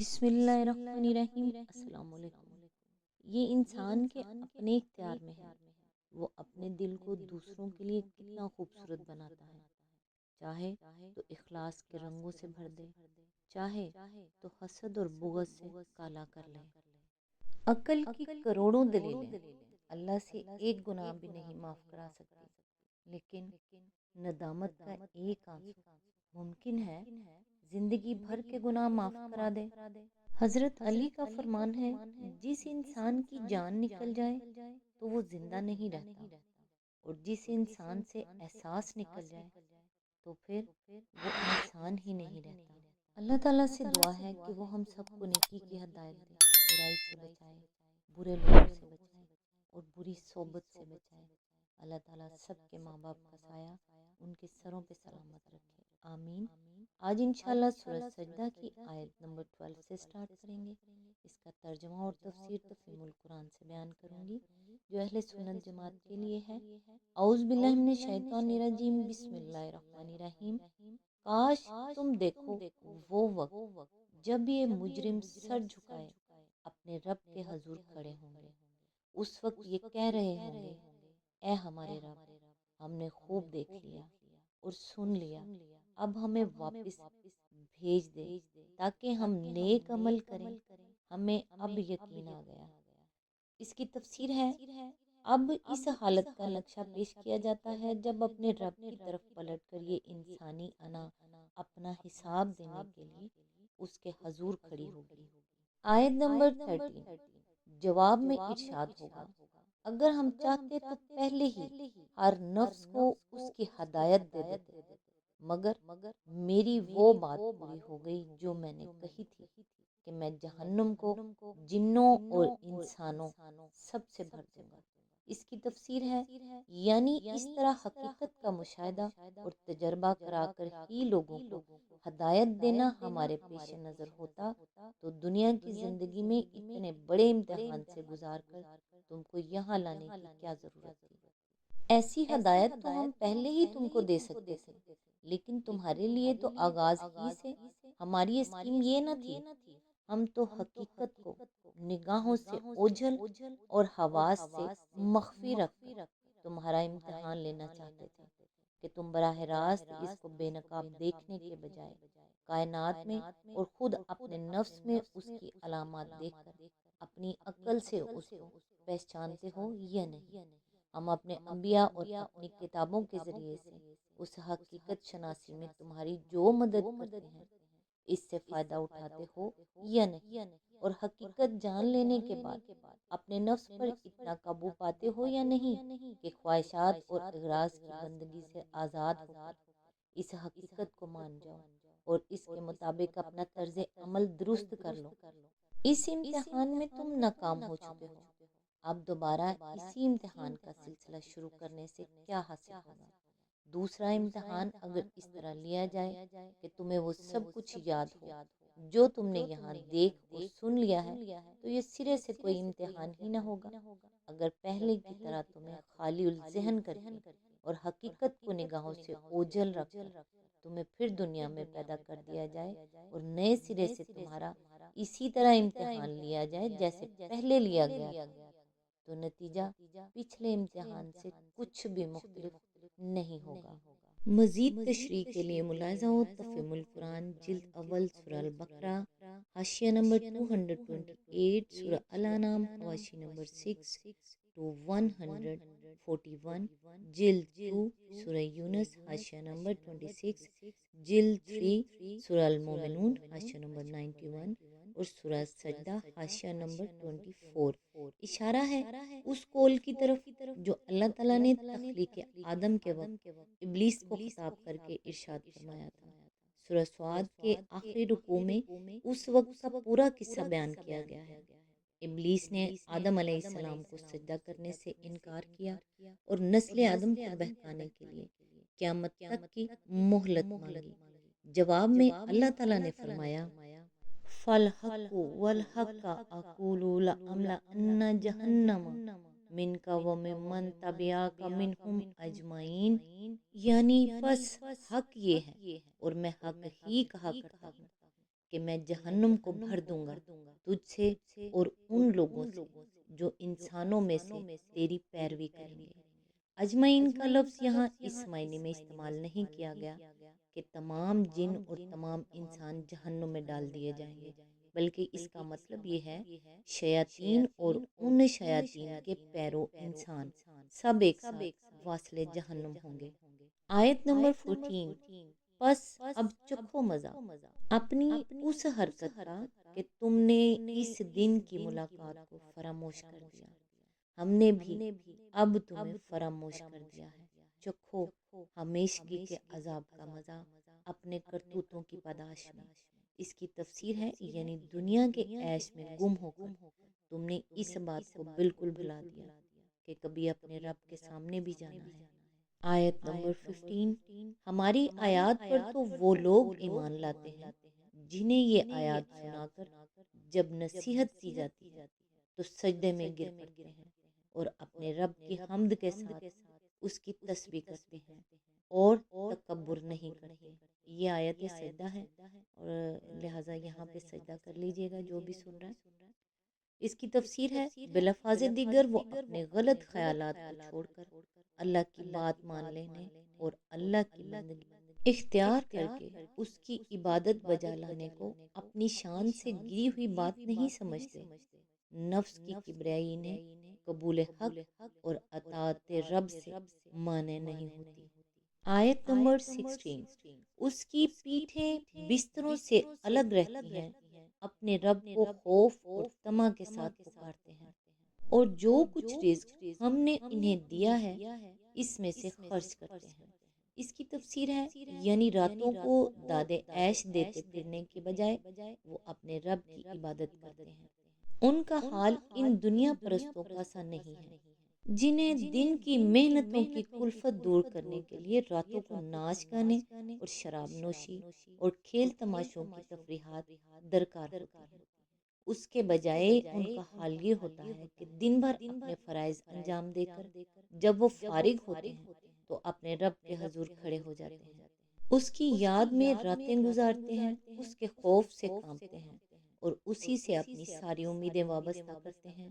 بسم اللہ الرحمن الرحیم۔ السلام علیکم۔ یہ انسان کے اپنے اختیار میں ہے، وہ اپنے دل کو دوسروں کے لیے کتنا خوبصورت بناتا ہے۔ چاہے تو اخلاص کے رنگوں سے بھر دے، چاہے تو حسد اور بغض سے کالا کر لے۔ عقل کی کروڑوں دلیلیں اللہ سے ایک گناہ بھی نہیں معاف کرا سکتی، لیکن ندامت کا ایک آنسو ممکن ہے زندگی بھر کے گناہ معاف کرا دے۔ حضرت علی کا فرمان ہے، جس انسان کی جان نکل جائے تو وہ زندہ نہیں رہتا، اور جس انسان سے احساس نکل جائے تو پھر وہ انسان ہی نہیں رہتا۔ اللہ تعالیٰ سے دعا ہے کہ وہ ہم سب کو نیکی کی ہدایت دے، برائی سے بچائے، برے لوگوں سے بچائے اور بری صحبت سے بچائے۔ اللہ تعالیٰ سب کے ماں باپ کا سایہ ان کے سروں پہ سلامت رکھے، آمین۔ آج انشاءاللہ سورہ سجدہ کی آیت نمبر 12 سے سٹارٹ کریں گے۔ اس کا ترجمہ اور تفسیر تفہیم القرآن سے بیان کروں گی، جو اہل سنت جماعت کے لیے ہے۔ اعوذ باللہ من الشیطان الرجیم، بسم اللہ الرحمن الرحیم۔ کاش تم دیکھو وہ وقت جب یہ مجرم سر جھکائے اپنے رب کے حضور کھڑے ہوں گے۔ اس وقت یہ کہہ رہے ہوں گے، اے ہمارے رب، ہم نے خوب دیکھ لیا اور سن لیا، اب ہمیں واپس بھیج دے تاکہ ہم نیک عمل کریں، ہمیں اب یقین آ گیا۔ اس کی تفسیر ہے، اب اس حالت کا نقشہ پیش کیا جاتا ہے جب اپنے رب کی طرف پلٹ کر یہ انسانی انا اپنا حساب دینے کے لیے اس کے حضور کھڑی ہوگی۔ آیت نمبر 13 جواب میں ارشاد ہوگا، اگر ہم چاہتے تو پہلے ہی ہر نفس کو اس کی ہدایت دے دیتے، مگر میری وہ بات پوری ہو گئی جو میں نے کہی تھی کہ میں جہنم کو جنوں اور انسانوں سب سے بھر دوں گا۔ اس کی تفسیر ہے، یعنی اس طرح حقیقت کا مشاہدہ اور تجربہ کرا کر ہی لوگوں کو ہدایت دینا ہمارے پیش نظر ہوتا تو دنیا کی زندگی میں اتنے بڑے امتحان سے گزار کر تم کو یہاں لانے کی کیا ضرورت تھی۔ ایسی ہدایت تو ہم پہلے ہی تم کو دے سکتے تھے، لیکن تمہارے لیے تو آغاز ہی سے ہماری اسکیم یہ نہ تھی۔ ہم تو حقیقت کو نگاہوں سے اوجھل اور حواس سے مخفی رکھ کر تمہارا امتحان لینا چاہتے تھے کہ تم براہ راست اس کو بے نقاب دیکھنے کے بجائے کائنات میں اور خود اپنے نفس میں اس کی علامات دیکھ کر اپنی عقل سے اس کو پہچانتے ہو یا نہیں۔ ہم اپنے انبیاء اور اپنی کتابوں کے ذریعے سے اس حقیقت شناسی میں تمہاری جو مدد کرتے ہیں، اس سے فائدہ اٹھاتے ہو یا نہیں، اور حقیقت جان لینے کے بعد اپنے نفس پر اتنا قابو پاتے ہو یا نہیں کہ خواہشات اور اغراض کی بندگی سے آزاد ہو کر اس حقیقت کو مان جاؤ اور اس کے مطابق اپنا طرز عمل درست کر لو۔ اس امتحان میں تم ناکام ہو چکے ہو، اب دوبارہ اسی امتحان کا سلسلہ شروع کرنے سے کیا حاصل ہوگا؟ دوسرا امتحان اگر اس طرح لیا جائے کہ تمہیں وہ سب کچھ یاد ہو جو تم نے یہاں دیکھ اور سن لیا ہے، تو یہ سرے سے کوئی امتحان ہی نہ ہوگا۔ اگر پہلے کی طرح تمہیں خالی الذہن کر کے اور حقیقت کو نگاہوں سے اوجھل رکھ کر تمہیں پھر دنیا میں پیدا کر دیا جائے اور نئے سرے سے تمہارا اسی طرح امتحان لیا جائے جیسے پہلے لیا گیا تھا، تو نتیجہ پچھلے امتحان سے کچھ بھی مختلف نہیں ہوگا۔ مزید تشریح کے لیے ملاحظہ ہو تفہیم القرآن جلد اول سورہ البقرہ حاشیہ نمبر 228، سورہ الانعام حواشی نمبر 6 to 141، جلد 2 سورہ یونس حاشیہ نمبر 26، جلد 3 سورہ المومنون حاشیہ نمبر 91 اور سورہ سجدہ حاشیہ نمبر 24۔ اشارہ ہے اس قول کی طرف جو اللہ تعالیٰ نے تخلیق آدم کے وقت ابلیس کو خطاب کر کے ارشاد فرمایا تھا۔ سورہ سعد کے آخری رکوع میں اس وقت کا پورا قصہ بیان کیا گیا ہے۔ ابلیس نے آدم علیہ السلام کو سجدہ کرنے سے انکار کیا اور نسل آدم کو بہکانے کے لیے قیامت تک کی مہلت مانگی۔ جواب میں اللہ تعالیٰ نے فرمایا، فَالْحَقُّ وَالْحَقَّ أَقُولُ لَأَمْلَأَنَّ جَهَنَّمَ مِنْكَ وَمِمَّنْ تَبِعَكَ مِنْهُمْ أَجْمَعِينَ، یعنی پس حق یہ ہے اور میں حق ہی کہا کرتا ہوں کہ میں جہنم کو بھر دوں گا تجھ سے اور ان لوگوں سے جو انسانوں میں سے تیری پیروی کریں گے۔ اجمعین کا لفظ یہاں اس معنی میں استعمال نہیں کیا گیا کہ تمام جن اور تمام انسان جہنم میں ڈال دیے جائیں گے، بلکہ اس کا مطلب یہ ہے شیاطین اور ان شیاطین کے پیرو انسان سب ایک ساتھ واصل جہنم ہوں گے۔ آیت نمبر 14، پس اب چکھو مزہ اپنی اس حرکت کا کہ تم نے اس دن کی ملاقات کو فراموش کر دیا، ہم نے بھی اب تمہیں فراموش کر دیا ہے، چکھو ہمیشگی کے عذاب کا مزہ اپنے کرتوتوں کی پاداش میں۔ اس کی تفسیر ہے یعنی دنیا کے عیش میں گم ہو کر تم نے اس بات کو بالکل بھلا دیا کہ کبھی اپنے رب کے سامنے بھی جانا ہے۔ آیت نمبر 15، ہماری آیات پر تو وہ لوگ ایمان لاتے ہیں جنہیں یہ آیات سنا کر جب نصیحت کی جاتی ہے تو سجدے میں گر پڑتے ہیں اور اپنے رب کی حمد کے ساتھ اس کی تسبیح کرتے ہیں اور تکبر نہیں کرتے۔ یہ آیت سجدہ ہے اور لہٰذا یہاں پہ سجدہ کر لیجئے گا جو بھی سن رہا ہے۔ اس کی تفسیر ہے بلفاظ دیگر وہ اپنے غلط خیالات کو چھوڑ کر اللہ کی بات مان لینے اور اللہ کی بندگی اختیار کر کے اس کی عبادت بجا لانے کو اپنی شان سے گری ہوئی بات نہیں سمجھتے۔ نفس کی کبریائی نے قبول حق اور اطاعت رب سے مانے نہیں ہوتی۔ آیت نمبر 16، اس کی پیٹھیں بستروں سے الگ رہتی ہیں، اپنے رب کو خوف اور طمع کے ساتھ پکارتے ہیں اور جو کچھ رزق ہم نے انہیں دیا ہے اس میں سے خرچ کرتے ہیں۔ اس کی تفسیر ہے یعنی راتوں کو داد عیش دیتے پھرنے کے بجائے وہ اپنے رب کی عبادت کرتے ہیں۔ ان کا حال ان دنیا پرستوں کا سا نہیں ہے جنہیں دن کی محنتوں کی کلفت دور کرنے کے لیے راتوں کو ناچ گانے اور شراب نوشی اور کھیل تماشوں کی تفریحات درکار ہوتی ہیں۔ اس کے بجائے ان کا حال یہ ہوتا ہے کہ دن بھر اپنے فرائض انجام دے کر جب وہ فارغ ہوتے ہیں تو اپنے رب کے حضور کھڑے ہو جاتے ہیں، اس کی یاد میں راتیں گزارتے ہیں، اس کے خوف سے کانپتے ہیں اور اسی سے اپنی ساری امیدیں وابستہ کرتے ہیں۔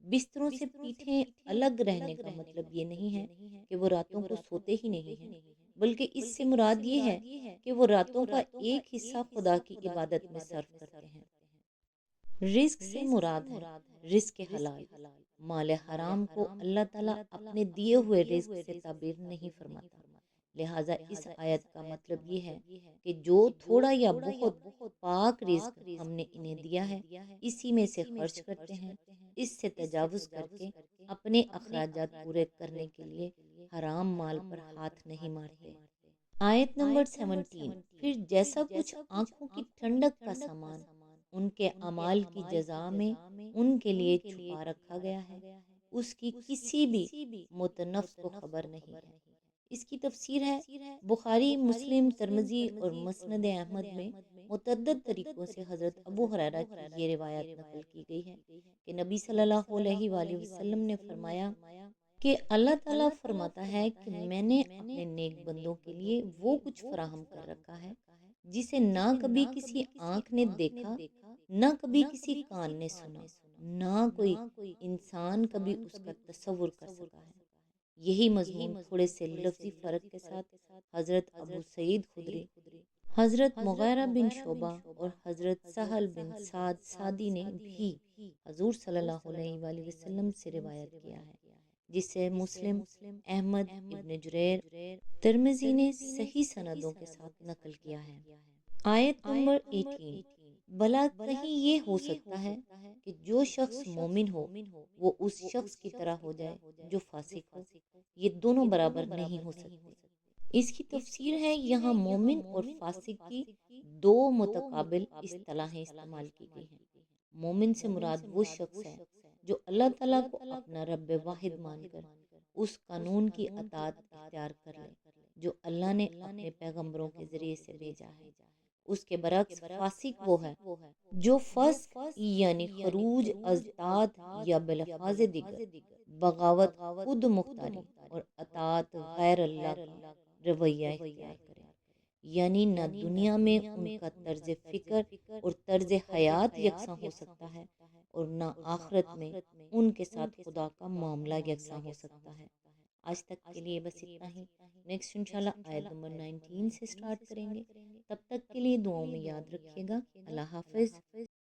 بستروں سے پیٹھیں الگ رہنے کا مطلب یہ نہیں ہے کہ وہ راتوں کو سوتے ہی نہیں ہیں، بلکہ اس سے مراد یہ ہے کہ وہ راتوں کا ایک حصہ خدا کی عبادت میں صرف کرتے ہیں۔ رزق سے مراد ہے رزق حلال۔ مال حرام کو اللہ تعالیٰ اپنے دیے ہوئے رزق سے تعبیر نہیں فرماتا، لہٰذا اس آیت کا مطلب یہ ہے کہ جو تھوڑا یا بہت پاک رزق ہم نے انہیں دیا ہے اسی میں سے خرچ کرتے ہیں، اس سے تجاوز کر کے اپنے اخراجات پورے کرنے کے لیے حرام مال پر ہاتھ نہیں مارتے۔ آیت نمبر 17، پھر جیسا کچھ آنکھوں کی ٹھنڈک کا سامان ان کے اعمال کی جزا میں ان کے لیے چھپا رکھا گیا ہے، اس کی کسی بھی متنفس کو خبر نہیں ہے۔ اس کی تفسیر ہے بخاری، مسلم، ترمذی اور مسند احمد میں متعدد طریقوں سے حضرت ابو ہریرہ کی یہ روایت نقل کی گئی ہے کہ نبی صلی اللہ علیہ وآلہ وسلم نے فرمایا کہ اللہ تعالیٰ فرماتا ہے کہ میں نے اپنے نیک بندوں کے لیے وہ کچھ فراہم کر رکھا ہے جسے نہ کبھی کسی آنکھ نے دیکھا، نہ کبھی کسی کان نے سنا، نہ کوئی انسان کبھی اس کا تصور کر سکا ہے۔ یہی مضمون تھوڑے سے لفظی فرق کے ساتھ حضرت ابو سعید خدری، حضرت مغیرہ بن شعبہ اور حضرت سہل بن سعد سعدی نے بھی حضور صلی اللہ علیہ وآلہ وسلم سے روایت کیا ہے، جسے مسلم، احمد، ابن جریر، ترمذی نے صحیح سندوں کے ساتھ نقل کیا ہے۔ آیت نمبر 18، بھلا کہیں یہ ہو سکتا ہے کہ جو شخص مومن ہو وہ اس شخص کی طرح ہو جائے جو فاسق ہو؟ یہ دونوں برابر نہیں ہو سکتے۔ اس کی تفسیر ہے یہاں مومن اور فاسق کی دو متقابل اصطلاحیں استعمال کی گئی ہیں۔ مومن سے مراد وہ شخص ہے جو اللہ تعالیٰ کو اپنا رب واحد مان کر اس قانون کی اطاعت اختیار کر لے جو اللہ نے اپنے پیغمبروں کے ذریعے سے بھیجا ہے۔ اس کے برعکس فاسق وہ ہے جو فسق یعنی خروج از اطاعت یا بلفاظ دیگر بغاوت، خود مختاری اور اطاعت غیر اللہ کا رویہ اختیار کرے۔ یعنی نہ دنیا میں ان کا طرز فکر اور طرز حیات یکساں ہو سکتا ہے، اور نہ آخرت میں ان کے ساتھ خدا کا معاملہ یکساں ہو سکتا ہے۔ آج تک کے لیے بس اتنا ہی۔ نیکسٹ انشاءاللہ آیت نمبر 19 سے سٹارٹ کریں گے۔ تب تک کے لیے دعاؤں میں یاد رکھیے گا۔ اللہ حافظ۔